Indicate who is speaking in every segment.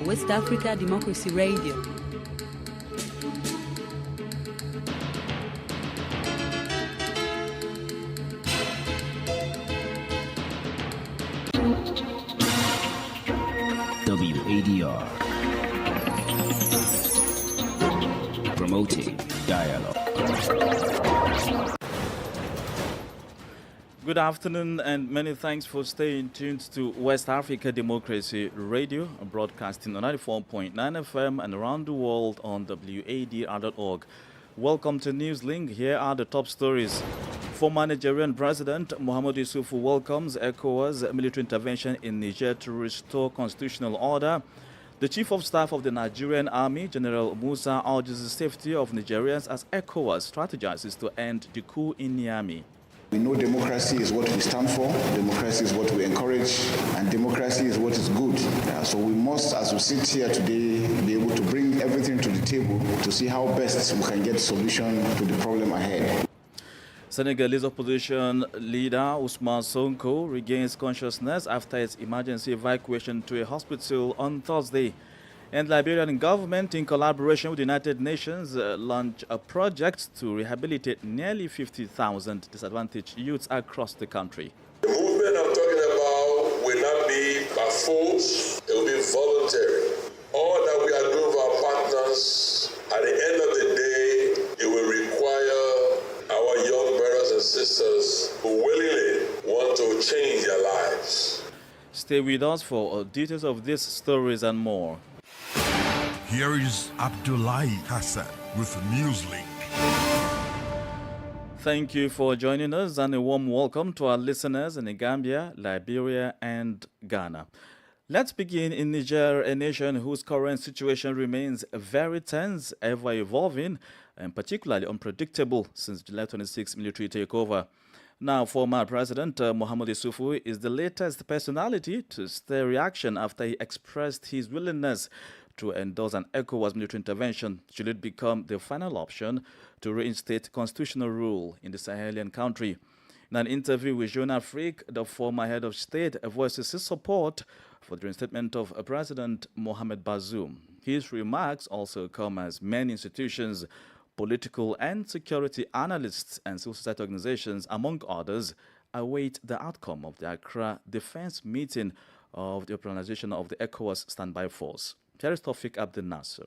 Speaker 1: West Africa Democracy Radio.
Speaker 2: WADR, promoting dialogue.
Speaker 3: Good afternoon and many thanks for staying tuned to West Africa Democracy Radio, broadcasting on 94.9 FM and around the world on WADR.org. Welcome to NewsLink. Here are the top stories. Former Nigerian President Muhammadu Isufu welcomes ECOWAS military intervention in Niger to restore constitutional order. The Chief of Staff of the Nigerian Army, General Musa, urges the safety of Nigerians as ECOWAS strategizes to end the coup in Niamey.
Speaker 4: We know democracy is what we stand for, democracy is what we encourage, and democracy is what is good. So we must, as we sit here today, be able to bring everything to the table to see how best we can get a solution to the problem ahead.
Speaker 3: Senegalese opposition leader Ousmane Sonko regains consciousness after its emergency evacuation to a hospital on Thursday. And Liberian government, in collaboration with the United Nations, launched a project to rehabilitate nearly 50,000 disadvantaged youths across the country.
Speaker 5: The movement I'm talking about will not be by force, it will be voluntary. All that we are doing for our partners, at the end of the day, it will require our young brothers and sisters who willingly want to change their lives.
Speaker 3: Stay with us for details of these stories and more.
Speaker 6: Here is Abdullahi Hassan with NewsLink.
Speaker 3: Thank you for joining us and a warm welcome to our listeners in Gambia, Liberia and Ghana. Let's begin in Niger, a nation whose current situation remains very tense, ever evolving, and particularly unpredictable since July 26 military takeover. Now, former President Muhammadu Isufu is the latest personality to stir reaction after he expressed his willingness to endorse an ECOWAS military intervention should it become the final option to reinstate constitutional rule in the Sahelian country. In an interview with Jeune Afrique, the former head of state voices his support for the reinstatement of President Mohamed Bazoum. His remarks also come as many institutions, political and security analysts and civil society organizations, among others, await the outcome of the Accra Defense meeting of the organization of the ECOWAS standby force. Here is Tawfiq Abdel Nasser.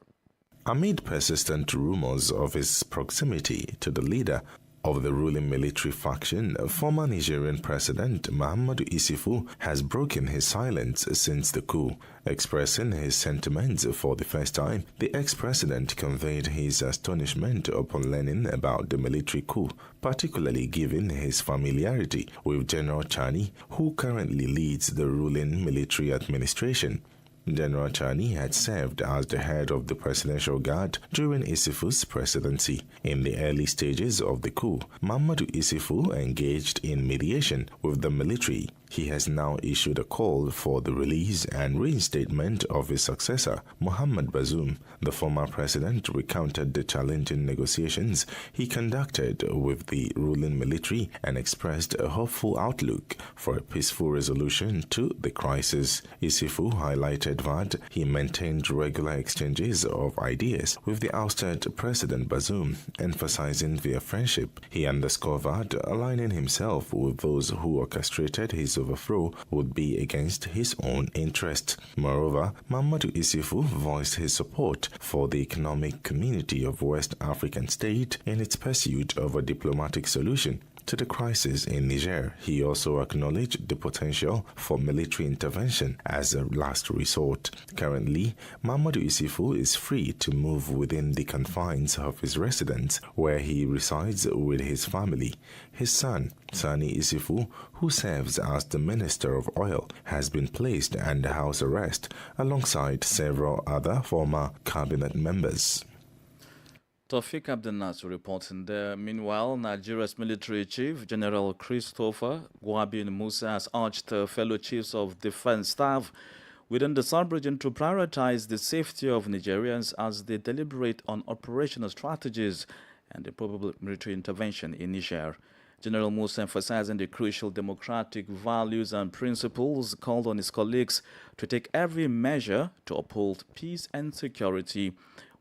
Speaker 7: Amid persistent rumors of his proximity to the leader of the ruling military faction, former Nigerian President Muhammadu Isufu has broken his silence since the coup. Expressing his sentiments for the first time, the ex-president conveyed his astonishment upon learning about the military coup, particularly given his familiarity with General Chani, who currently leads the ruling military administration. General Chani had served as the head of the Presidential Guard during Isufu's presidency. In the early stages of the coup, Muhammadu Isufu engaged in mediation with the military. He has now issued a call for the release and reinstatement of his successor, Mohamed Bazoum. The former president recounted the challenging negotiations he conducted with the ruling military and expressed a hopeful outlook for a peaceful resolution to the crisis. Isufu highlighted that he maintained regular exchanges of ideas with the ousted President Bazoum, emphasizing their friendship. He underscored that aligning himself with those who orchestrated his overthrow would be against his own interest. Moreover, Muhammadu Isufu voiced his support for the economic community of West African state in its pursuit of a diplomatic solution to the crisis in Niger. He also acknowledged the potential for military intervention as a last resort. Currently, Muhammadu Isufu is free to move within the confines of his residence, where he resides with his family. His son, Sani Isufu, who serves as the Minister of Oil, has been placed under house arrest alongside several other former cabinet members.
Speaker 3: Tawfiq Abdel Nasser reporting there. Meanwhile, Nigeria's military chief, General Christopher Gwabin Musa, has urged fellow chiefs of defense staff within the sub-region to prioritize the safety of Nigerians as they deliberate on operational strategies and the probable military intervention in Niger. General Musa, emphasizing the crucial democratic values and principles, called on his colleagues to take every measure to uphold peace and security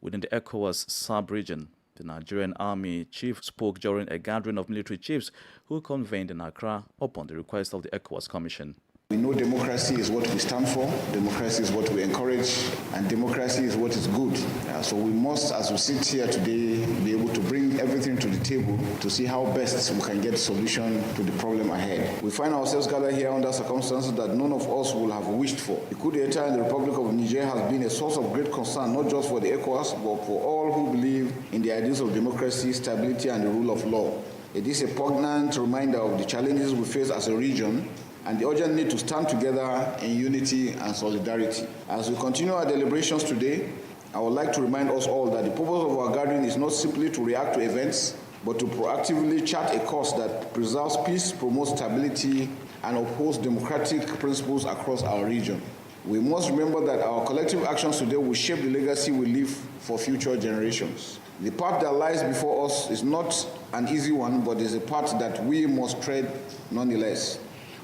Speaker 3: within the ECOWAS sub-region. The Nigerian Army chief spoke during a gathering of military chiefs who convened in Accra upon the request of the ECOWAS Commission.
Speaker 4: We know democracy is what we stand for, democracy is what we encourage, and democracy is what is good. So we must, as we sit here today, be able to bring everything to the table to see how best we can get a solution to the problem ahead. We find ourselves gathered here under circumstances that none of us will have wished for. The coup d'etat in the Republic of Niger has been a source of great concern, not just for the ECOWAS, but for all who believe in the ideals of democracy, stability, and the rule of law. It is a poignant reminder of the challenges we face as a region and the urgent need to stand together in unity and solidarity. As we continue our deliberations today, I would like to remind us all that the purpose of our gathering is not simply to react to events, but to proactively chart a course that preserves peace, promotes stability, and upholds democratic principles across our region. We must remember that our collective actions today will shape the legacy we leave for future generations. The path that lies before us is not an easy one, but is a path that we must tread nonetheless,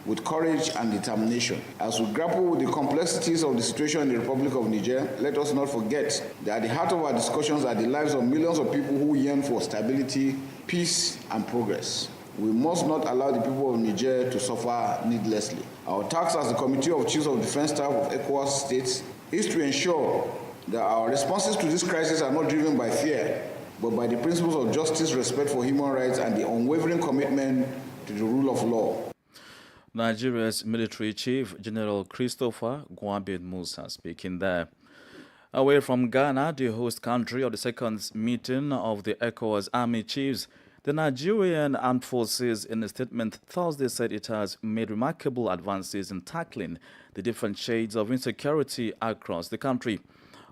Speaker 4: with courage and determination. As we grapple with the complexities of the situation in the Republic of Niger, let us not forget that at the heart of our discussions are the lives of millions of people who yearn for stability, peace, and progress. We must not allow the people of Niger to suffer needlessly. Our task as the Committee of Chiefs of Defense Staff of ECOWAS states is to ensure that our responses to this crisis are not driven by fear, but by the principles of justice, respect for human rights, and the unwavering commitment to the rule of law.
Speaker 3: Nigeria's military chief, General Christopher Gwabin Musa, speaking there. Away from Ghana, the host country of the second meeting of the ECOWAS Army Chiefs, the Nigerian Armed Forces, in a statement Thursday, said it has made remarkable advances in tackling the different shades of insecurity across the country.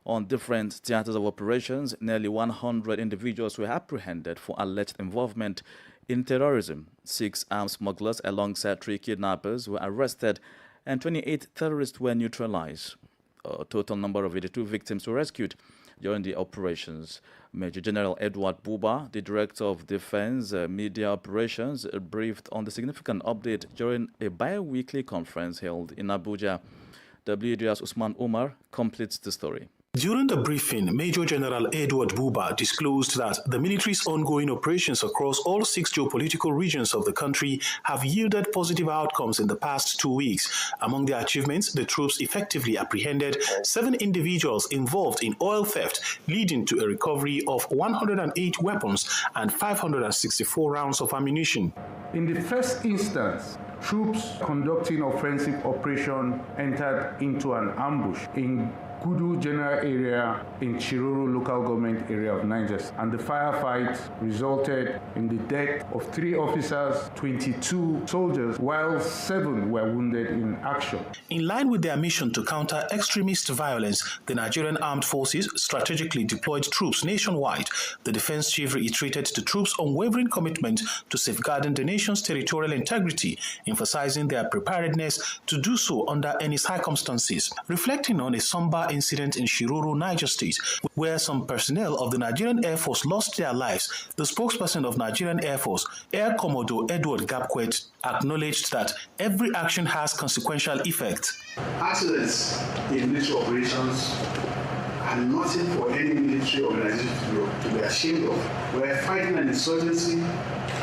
Speaker 3: On different theaters of operations, nearly 100 individuals were apprehended for alleged involvement in terrorism. 6 armed smugglers alongside 3 kidnappers were arrested and 28 terrorists were neutralized. A total number of 82 victims were rescued during the operations. Major General Edward Buba, the Director of Defense Media Operations, briefed on the significant update during a bi-weekly conference held in Abuja. WDR's Usman Umar completes the story.
Speaker 8: During the briefing, Major General Edward Buba disclosed that the military's ongoing operations across all 6 geopolitical regions of the country have yielded positive outcomes in the past 2 weeks. Among their achievements, the troops effectively apprehended 7 individuals involved in oil theft, leading to a recovery of 108 weapons and 564 rounds of ammunition.
Speaker 9: In the first instance, troops conducting offensive operation entered into an ambush in Kudu General Area in Chiruru Local Government Area of Niger, and the firefight resulted in the death of 3 officers, 22 soldiers, while 7 were wounded in action.
Speaker 8: In line with their mission to counter extremist violence, the Nigerian Armed Forces strategically deployed troops nationwide. The defense chief reiterated the troops' unwavering commitment to safeguarding the nation's territorial integrity, emphasizing their preparedness to do so under any circumstances. Reflecting on a somber incident in Shiroro, Niger State, where some personnel of the Nigerian Air Force lost their lives, the spokesperson of Nigerian Air Force, Air Commodore Edward Gapquet, acknowledged that every action has consequential effects.
Speaker 10: Accidents in military operations are nothing for any military organization to be ashamed of. We're fighting an insurgency,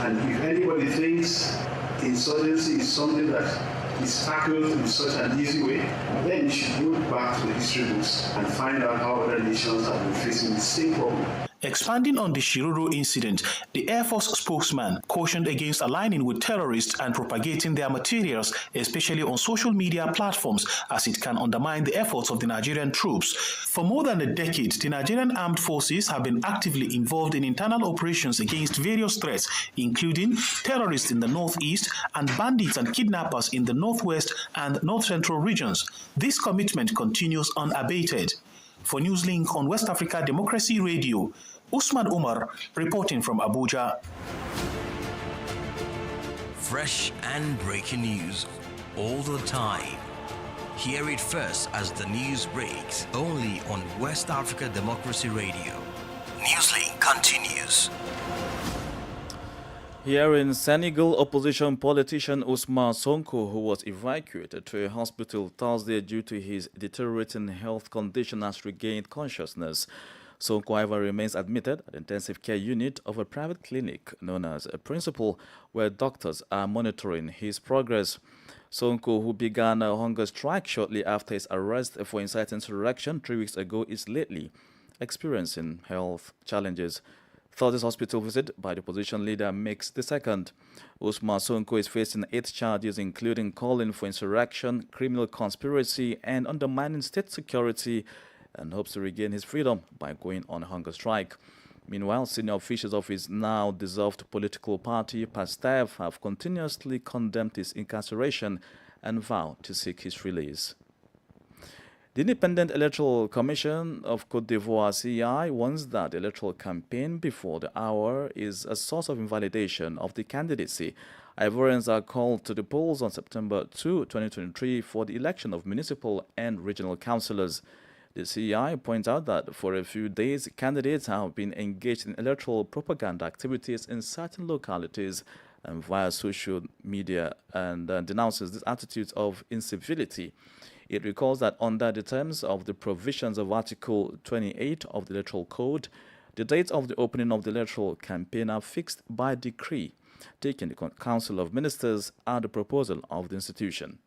Speaker 10: and if anybody thinks insurgency is something that is tackled in such an easy way, then you should go back to the history books and find out how other nations have been facing the same problem.
Speaker 8: Expanding on the Shiruru incident, the Air Force spokesman cautioned against aligning with terrorists and propagating their materials, especially on social media platforms, as it can undermine the efforts of the Nigerian troops. For more than a decade, the Nigerian Armed Forces have been actively involved in internal operations against various threats, including terrorists in the northeast and bandits and kidnappers in the northwest and north-central regions. This commitment continues unabated. For NEWSLINK on West Africa Democracy Radio, Usman Umar reporting from Abuja.
Speaker 2: Fresh and breaking news all the time. Hear it first as the news breaks, only on West Africa Democracy Radio. NEWSLINK continues.
Speaker 3: Here in Senegal, opposition politician Ousmane Sonko, who was evacuated to a hospital Thursday due to his deteriorating health condition, has regained consciousness. Sonko, however, remains admitted at the intensive care unit of a private clinic known as a Principal, where doctors are monitoring his progress. Sonko, who began a hunger strike shortly after his arrest for inciting insurrection 3 weeks ago, is lately experiencing health challenges. Thursday's hospital visit by the opposition leader makes the second. Ousmane Sonko is facing 8 charges, including calling for insurrection, criminal conspiracy, and undermining state security, and hopes to regain his freedom by going on a hunger strike. Meanwhile, senior officials of his now dissolved political party, PASTEF, have continuously condemned his incarceration and vowed to seek his release. The Independent Electoral Commission of Côte d'Ivoire (CEI) warns that the electoral campaign before the hour is a source of invalidation of the candidacy. Ivorians are called to the polls on September 2, 2023 for the election of municipal and regional councillors. The CEI points out that for a few days, candidates have been engaged in electoral propaganda activities in certain localities and via social media, and denounces this attitude of incivility. It recalls that under the terms of the provisions of Article 28 of the Electoral Code, the dates of the opening of the electoral campaign are fixed by decree, taking the Council of Ministers at the proposal of the institution.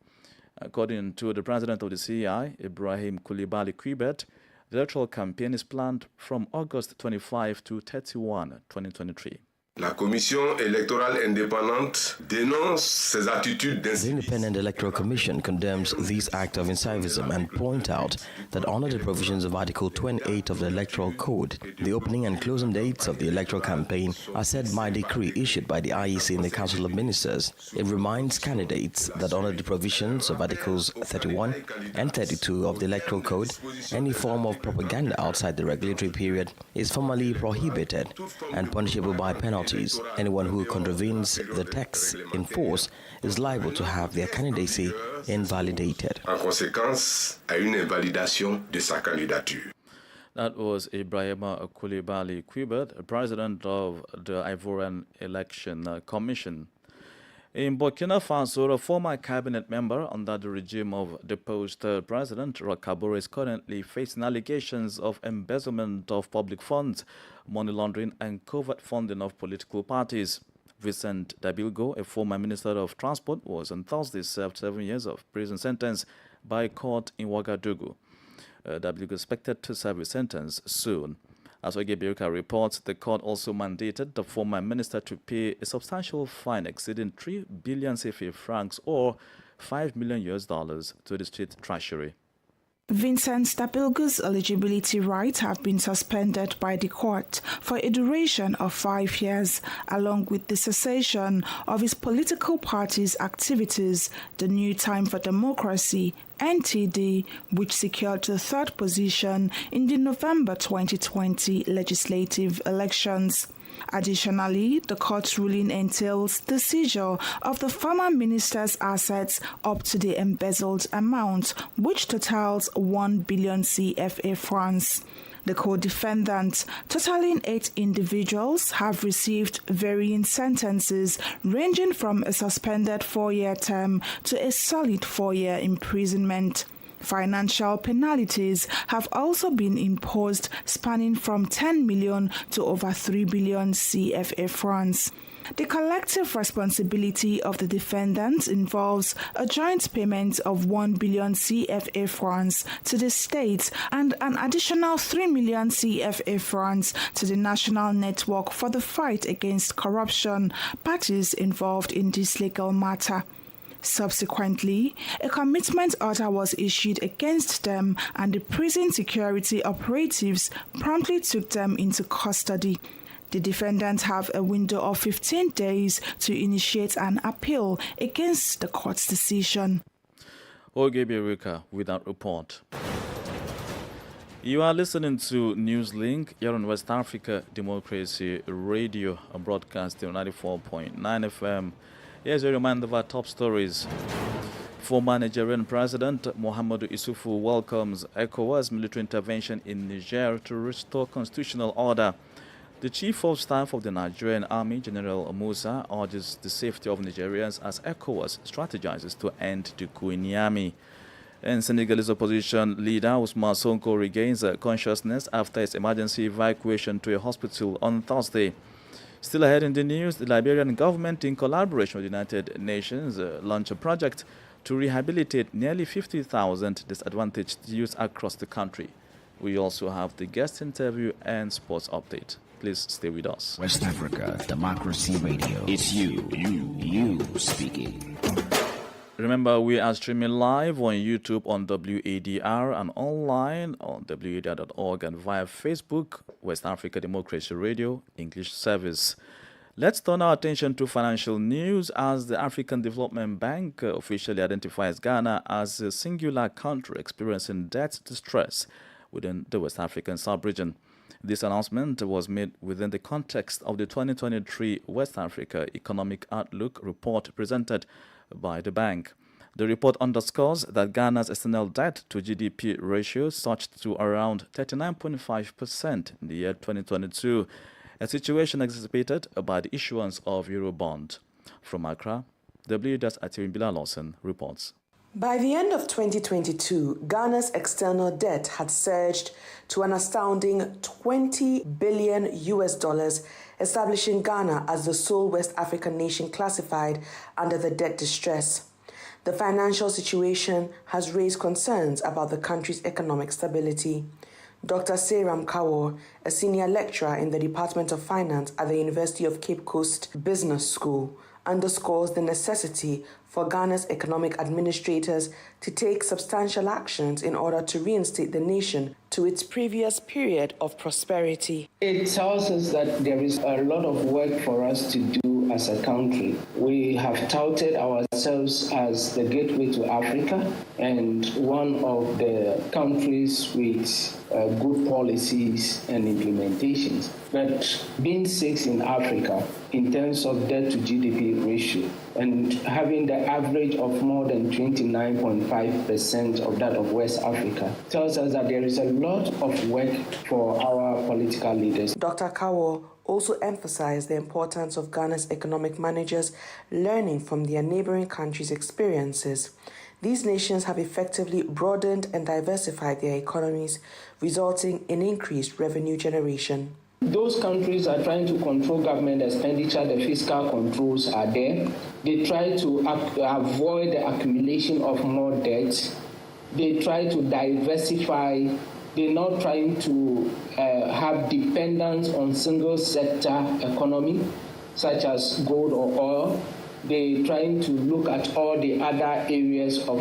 Speaker 3: According to the president of the CEI, Ibrahim Coulibaly Quibet, the electoral campaign is planned from August 25 to 31, 2023.
Speaker 11: La Commission électorale indépendante dénonce ces attitudes
Speaker 2: The Independent Electoral Commission condemns these acts of incivism and point out that under the provisions of Article 28 of the Electoral Code, the opening and closing dates of the electoral campaign are set by decree issued by the IEC and the Council of Ministers. It reminds candidates that under the provisions of Articles 31 and 32 of the Electoral Code, any form of propaganda outside the regulatory period is formally prohibited and punishable by penalty. Anyone who contravenes the text in force is liable to have their candidacy invalidated.
Speaker 11: En conséquence, à une invalidation de sa candidature.
Speaker 3: That was Ibrahim Coulibaly Quibet, president of the Ivorian Election Commission. In Burkina Faso, a former cabinet member under the regime of deposed President Roch Kabore is currently facing allegations of embezzlement of public funds, money laundering, and covert funding of political parties. Vincent Dabilgo, a former minister of transport, was on Thursday served 7 years of prison sentence by a court in Ouagadougou. Dabilgo is expected to serve his sentence soon. As Ogebirika reports, the court also mandated the former minister to pay a substantial fine exceeding 3 billion CFA francs or $5 million to the state treasury.
Speaker 12: Vincent Dabilgo's eligibility rights have been suspended by the court for a duration of 5 years, along with the cessation of his political party's activities, the New Time for Democracy, NTD, which secured the third position in the November 2020 legislative elections. Additionally, the court's ruling entails the seizure of the former minister's assets up to the embezzled amount, which totals 1 billion CFA francs. The co-defendants, totaling 8 individuals, have received varying sentences ranging from a suspended 4-year term to a solid 4-year imprisonment. Financial penalties have also been imposed, spanning from 10 million to over 3 billion CFA francs. The collective responsibility of the defendants involves a joint payment of 1 billion CFA francs to the state and an additional 3 million CFA francs to the National Network for the Fight Against Corruption, parties involved in this legal matter. Subsequently, a commitment order was issued against them, and the prison security operatives promptly took them into custody. The defendants have a window of 15 days to initiate an appeal against the court's decision.
Speaker 3: Ogebirika with that report. You are listening to NewsLink here on West Africa Democracy Radio, broadcasting on 94.9 FM. Here's a reminder of our top stories. Former Nigerian President Muhammadu Issoufou welcomes ECOWAS military intervention in Niger to restore constitutional order. The Chief of Staff of the Nigerian Army, General Musa, urges the safety of Nigerians as ECOWAS strategizes to end the coup in Niamey. And Senegalese opposition leader Ousmane Sonko regains consciousness after his emergency evacuation to a hospital on Thursday. Still ahead in the news, the Liberian government, in collaboration with the United Nations, launched a project to rehabilitate nearly 50,000 disadvantaged youths across the country. We also have the guest interview and sports update. Please stay with us.
Speaker 13: West Africa Democracy Radio. It's you speaking.
Speaker 3: Remember, we are streaming live on YouTube on WADR and online on WADR.org and via Facebook, West Africa Democracy Radio, English Service. Let's turn our attention to financial news as the African Development Bank officially identifies Ghana as a singular country experiencing debt distress within the West African sub-region. This announcement was made within the context of the 2023 West Africa Economic Outlook report presented by the bank. The report underscores that Ghana's external debt to GDP ratio surged to around 39.5% in the year 2022, a situation exacerbated by the issuance of Eurobond. From Accra, WD's Atiwimbila Lawson reports.
Speaker 14: By the end of 2022, Ghana's external debt had surged to an astounding $20 billion, establishing Ghana as the sole West African nation classified under the debt distress. The financial situation has raised concerns about the country's economic stability. Dr. Seyram Kawor, a senior lecturer in the Department of Finance at the University of Cape Coast Business School, underscores the necessity for Ghana's economic administrators to take substantial actions in order to reinstate the nation to its previous period of prosperity.
Speaker 15: It tells us that there is a lot of work for us to do as a country. We have touted ourselves as the gateway to Africa and one of the countries with good policies and implementations. But being sixth in Africa in terms of debt to GDP ratio and having the average of more than 29.5% of that of West Africa tells us that there is a lot of work for our political leaders.
Speaker 14: Dr. Kawor also emphasized the importance of Ghana's economic managers learning from their neighboring countries' experiences. These nations have effectively broadened and diversified their economies, resulting in increased revenue generation.
Speaker 15: Those countries are trying to control government expenditure, the fiscal controls are there. They try to avoid the accumulation of more debt. They try to diversify. They're not trying to have dependence on single sector economy, such as gold or oil. They're trying to look at all the other areas of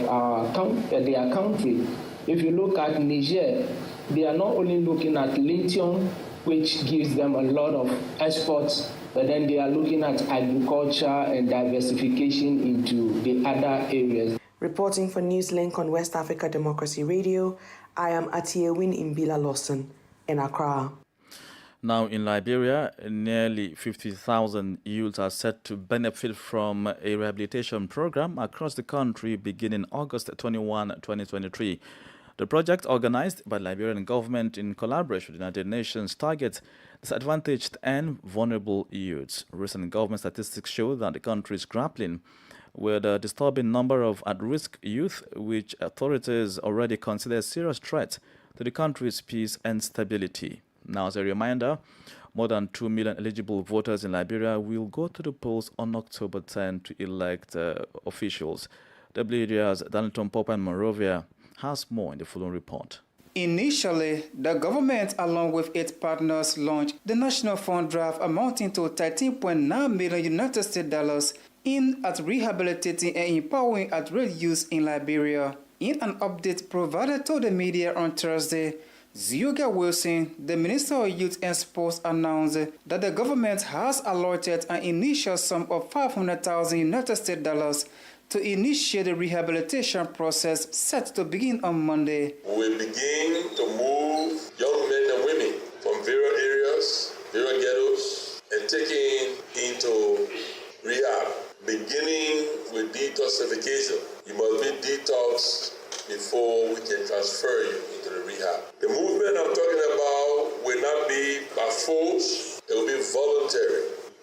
Speaker 15: their country. If you look at Niger, they are not only looking at lithium, which gives them a lot of exports, but then they are looking at agriculture and diversification into the other areas.
Speaker 14: Reporting for NEWSLINK on West Africa Democracy Radio, I am Atiwimbila Lawson in Accra.
Speaker 3: Now in Liberia, nearly 50,000 youths are set to benefit from a rehabilitation program across the country beginning August 21, 2023. The project, organized by the Liberian government in collaboration with the United Nations, targets disadvantaged and vulnerable youths. Recent government statistics show that the country is grappling with a disturbing number of at-risk youth, which authorities already consider a serious threat to the country's peace and stability. Now, as a reminder, more than 2 million eligible voters in Liberia will go to the polls on October 10 to elect officials. WDR's Danilton Popa in Monrovia has more in the following report.
Speaker 16: Initially, the government, along with its partners, launched the National Fund draft amounting to $13.9 million United States dollars aimed at rehabilitating and empowering at-risk youth in Liberia. In an update provided to the media on Thursday, Zioga Wilson, the Minister of Youth and Sports, announced that the government has allotted an initial sum of $500,000 United States dollars to initiate the rehabilitation process set to begin on Monday.
Speaker 5: We begin to move young men and women from various areas, various ghettos, and taking into rehab, beginning with detoxification. You must be detoxed before we can transfer you into the rehab. The movement I'm talking about will not be by force. It it will be voluntary.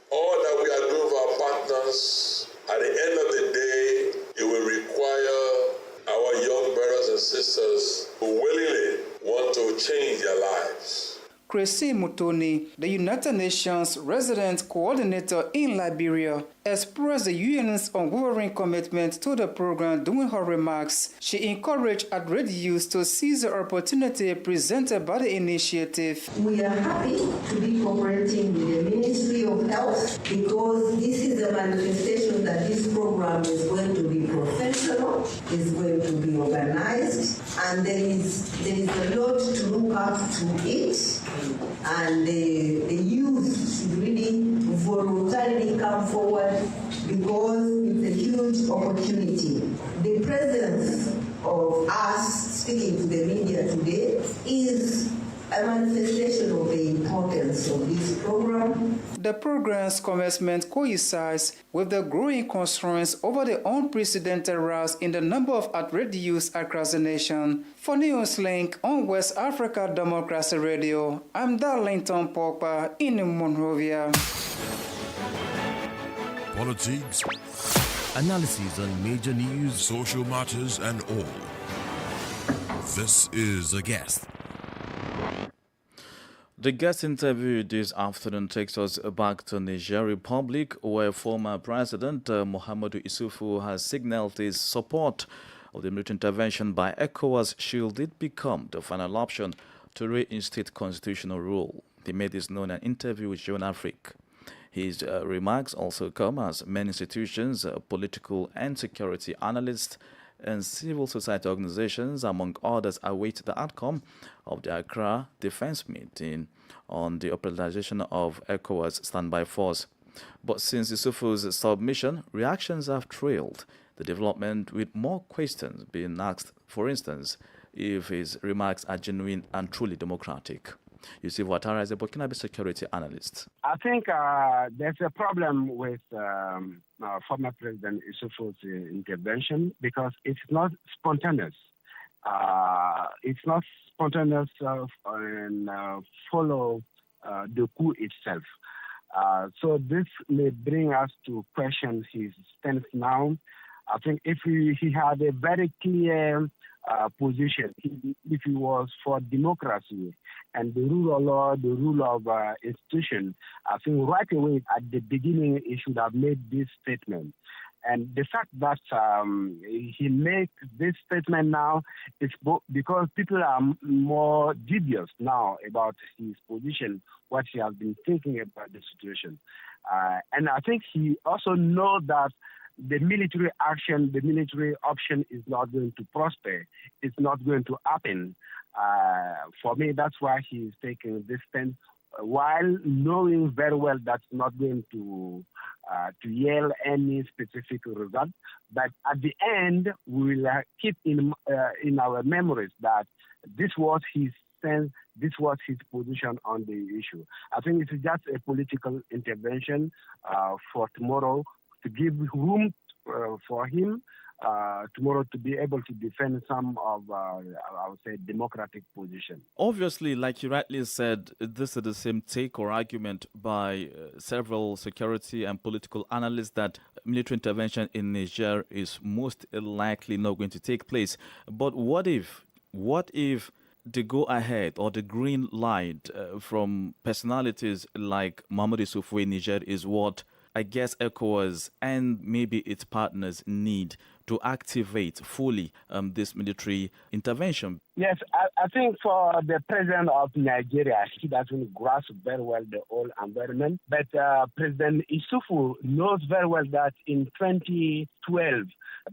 Speaker 5: All that we are doing for our partners, at the end of the day, it will require our young brothers and sisters who willingly want to change their lives.
Speaker 16: Chrissy Mutoni, the United Nations resident coordinator in Liberia, expressed the UN's unwavering commitment to the program. During her remarks, she encouraged outrage youth to seize the opportunity presented by the initiative.
Speaker 17: We are happy to be cooperating with the Ministry of Health because this is a manifestation that this program is going to be professional, is going to be organized, and there is a lot to look up to it. And the youth should really voluntarily come forward because it's a huge opportunity. The presence of us speaking to the media today is a manifestation of the importance of this program.
Speaker 16: The program's commencement coincides with the growing concerns over the unprecedented rise in the number of outraged youths across the nation. For NEWSLINK on West Africa Democracy Radio, I'm Darlington Pogba in Monrovia.
Speaker 6: Politics, analysis on major news, social matters, and all. This is A Guest.
Speaker 3: The guest interview this afternoon takes us back to Niger Republic, where former President Muhammadu Issoufou has signaled his support of the military intervention by ECOWAS should it become the final option to reinstate constitutional rule. He made this known in an interview with Jeune Afrique. His remarks also come as many institutions, political and security analysts, and civil society organizations, among others, await the outcome of the Accra Defense Meeting on the operationalization of ECOWAS standby force. But since Issoufou's submission, reactions have trailed the development, with more questions being asked, for instance, if his remarks are genuine and truly democratic. Yusuf Ouattara is a Burkinabe security analyst.
Speaker 18: I think there's a problem with former President Issoufou's intervention because it's not spontaneous. It's not spontaneous and follow the coup itself. So this may bring us to question his stance now. I think if he had a very clear position, if he was for democracy and the rule of law, the rule of institution, I think right away at the beginning he should have made this statement. And the fact that he makes this statement now is because people are more dubious now about his position, what he has been thinking about the situation. And I think he also knows that the military action, the military option is not going to prosper. It's not going to happen. For me, that's why he is taking this stance, while knowing very well that's not going to yield any specific result. But at the end, we will keep in our memories that this was his stance, this was his position on the issue. I think it's just a political intervention for tomorrow, to give room for him tomorrow to be able to defend some of, I would say, democratic position.
Speaker 3: Obviously, like you rightly said, this is the same take or argument by several security and political analysts that military intervention in Niger is most likely not going to take place. But what if the go-ahead or the green light from personalities like Muhammadu Issoufou in Niger is what I guess ECOWAS and maybe its partners need to activate fully this military intervention?
Speaker 18: Yes, I think for the president of Nigeria, he doesn't grasp very well the whole environment. But President Issoufou knows very well that in 2012,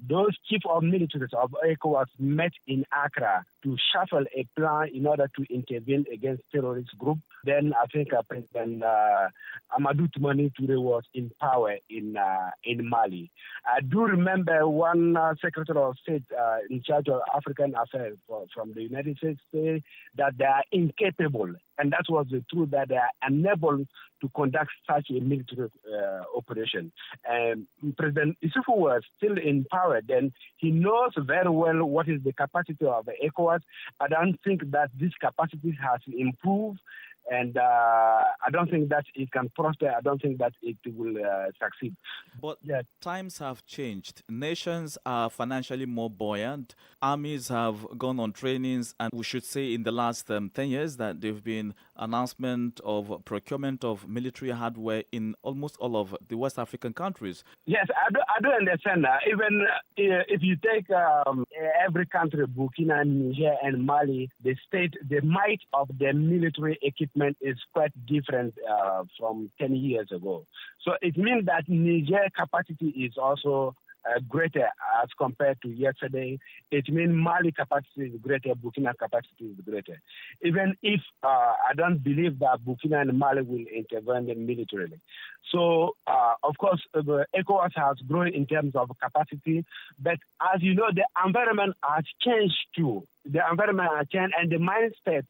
Speaker 18: those chief of militaries of ECOWAS met in Accra to shuffle a plan in order to intervene against terrorist group. Then I think President Amadou Toumani Touré was in power in Mali. I do remember one Secretary of State in charge of African affairs from the United States say that they are incapable, and that was the truth, that they are unable to conduct such a military operation. President Issoufou was still in power then. He knows very well what is the capacity of ECOWAS. I don't think that this capacity has improved And I don't think that it can prosper. I don't think that it will succeed.
Speaker 3: But times have changed. Nations are financially more buoyant. Armies have gone on trainings, and we should say in the last 10 years that there have been announcement of procurement of military hardware in almost all of the West African countries.
Speaker 18: Yes, I do understand that. Even if you take every country, Burkina, Niger, and Mali, the might of their military equipment is quite different from 10 years ago. So it means that Niger capacity is also greater as compared to yesterday. It means Mali capacity is greater, Burkina capacity is greater. Even if I don't believe that Burkina and Mali will intervene militarily. So, of course, ECOWAS has grown in terms of capacity, but as you know, the environment has changed too. The environment has changed, and the mindset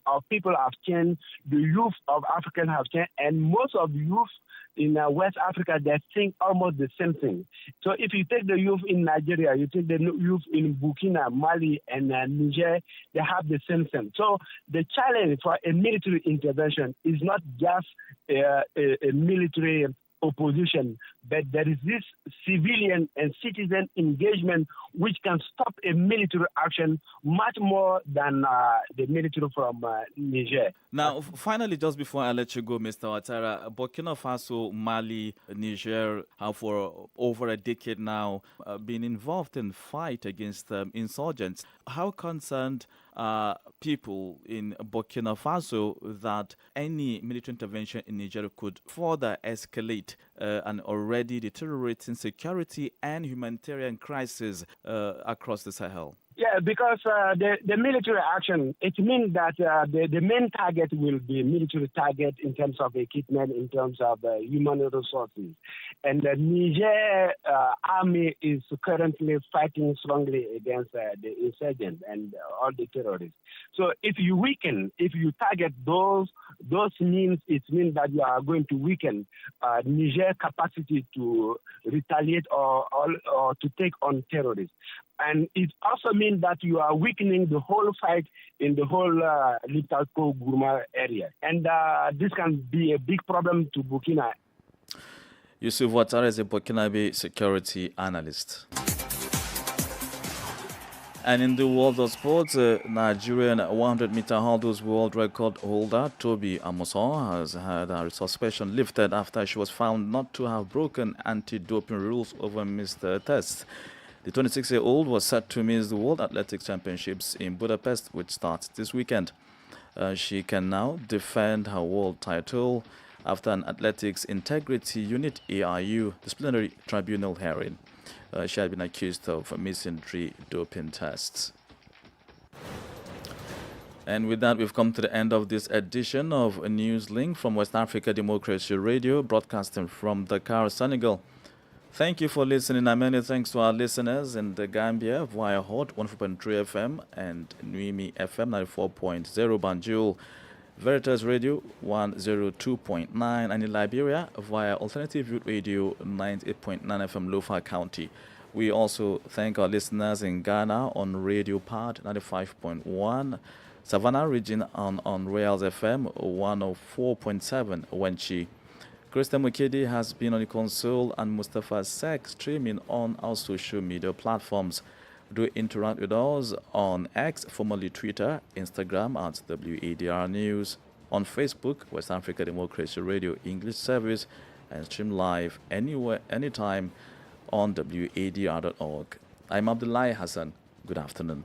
Speaker 18: of people have changed. The youth of Africans have changed, and most of the youth in West Africa, they think almost the same thing. So if you take the youth in Nigeria, you take the youth in Burkina, Mali, and Niger, they have the same thing. So the challenge for a military intervention is not just a military opposition, but there is this civilian and citizen engagement which can stop a military action much more than the military from Niger.
Speaker 3: Now, finally, just before I let you go, Mr. Ouattara, Burkina Faso, Mali, Niger have for over a decade now been involved in fight against insurgents. How concerned are people in Burkina Faso that any military intervention in Niger could further escalate an already deteriorating security and humanitarian crisis across the Sahel?
Speaker 18: Yeah, because the military action, it means that the main target will be military target in terms of equipment, in terms of human resources. And the Niger army is currently fighting strongly against the insurgents and all the terrorists. So if you target those means, it means that you are going to weaken Niger capacity to retaliate or to take on terrorists. And it also means that you are weakening the whole fight in the whole Liptako-Gourma area. And this can be a big problem to Burkina.
Speaker 3: Yusuf Ouattara is a Burkinabe security analyst. And in the world of sports, Nigerian 100-meter hurdles world record holder Toby Amuson has had her suspension lifted after she was found not to have broken anti-doping rules over missed tests. The 26-year-old was set to miss the World Athletics Championships in Budapest, which starts this weekend. She can now defend her world title after an Athletics Integrity Unit AIU disciplinary tribunal hearing. She had been accused of missing 3 doping tests. And with that, we've come to the end of this edition of NewsLink from West Africa Democracy Radio, broadcasting from Dakar, Senegal. Thank you for listening, and many thanks to our listeners in the Gambia via Hot 104.3 FM and Nuimi FM 94.0 Banjul, Veritas Radio 102.9, and in Liberia via Alternative Youth Radio 98.9 FM Lofa County. We also thank our listeners in Ghana on Radio Pod 95.1, Savannah region on Royals FM 104.7 Wenchi. Krista Mukedi has been on the console, and Mustafa Sek streaming on our social media platforms. Do interact with us on X, formerly Twitter, Instagram at WADR News, on Facebook, West Africa Democracy Radio English Service, and stream live anywhere, anytime on WADR.org. I'm Abdullahi Hassan. Good afternoon.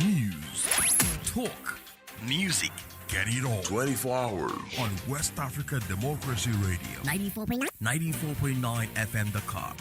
Speaker 6: News, talk, music. Get it all 24 hours on West Africa Democracy Radio 94.9 FM Dakar.